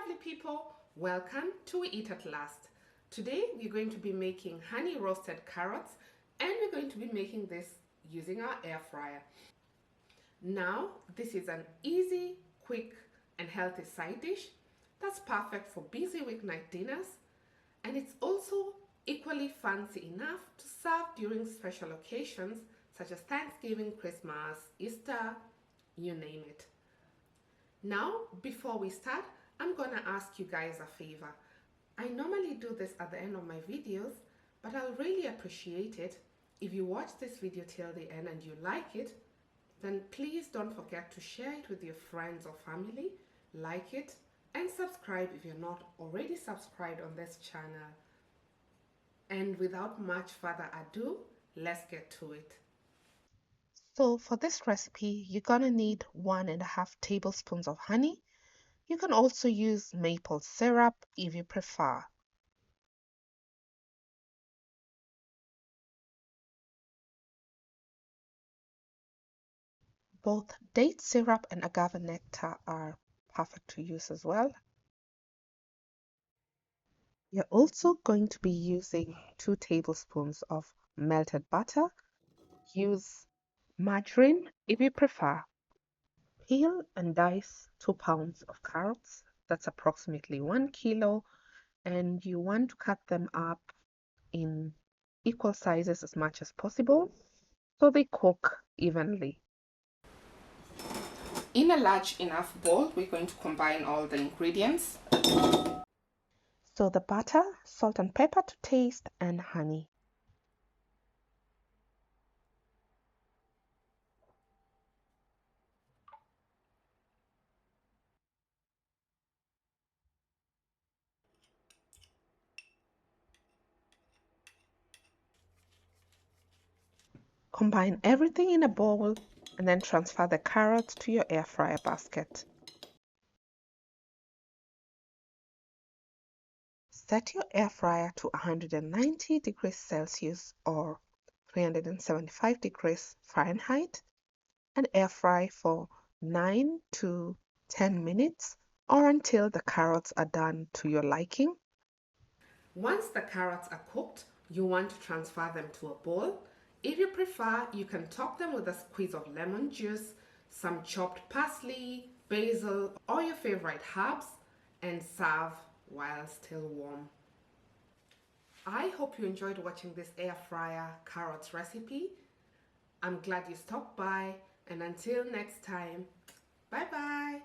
lovely people, welcome to We Eat at Last. Today we're going to be making honey roasted carrots, and we're going to be making this using our air fryer. Now this is an easy, quick and healthy side dish that's perfect for busy weeknight dinners, and it's also equally fancy enough to serve during special occasions such as Thanksgiving, Christmas, Easter, you name it. Now, before we start, I'm gonna ask you guys a favor. I normally do this at the end of my videos, but I'll really appreciate it if you watch this video till the end and you like it, then please don't forget to share it with your friends or family, like it, and subscribe if you're not already subscribed on this channel. And without much further ado, let's get to it. So for this recipe, you're gonna need 1.5 tablespoons of honey. You can also use maple syrup if you prefer. Both date syrup and agave nectar are perfect to use as well. You're also going to be using 2 tablespoons of melted butter. Use margarine if you prefer. Peel and dice 2 pounds of carrots. That's approximately 1 kilo. And you want to cut them up in equal sizes as much as possible so they cook evenly. In a large enough bowl, we're going to combine all the ingredients. So the butter, salt and pepper to taste, and honey. Combine everything in a bowl and then transfer the carrots to your air fryer basket. Set your air fryer to 190 degrees Celsius or 375 degrees Fahrenheit and air fry for 9 to 10 minutes or until the carrots are done to your liking. Once the carrots are cooked, you want to transfer them to a bowl. If you prefer, you can top them with a squeeze of lemon juice, some chopped parsley, basil, or your favorite herbs, and serve while still warm. I hope you enjoyed watching this air fryer carrots recipe. I'm glad you stopped by, and until next time, bye bye.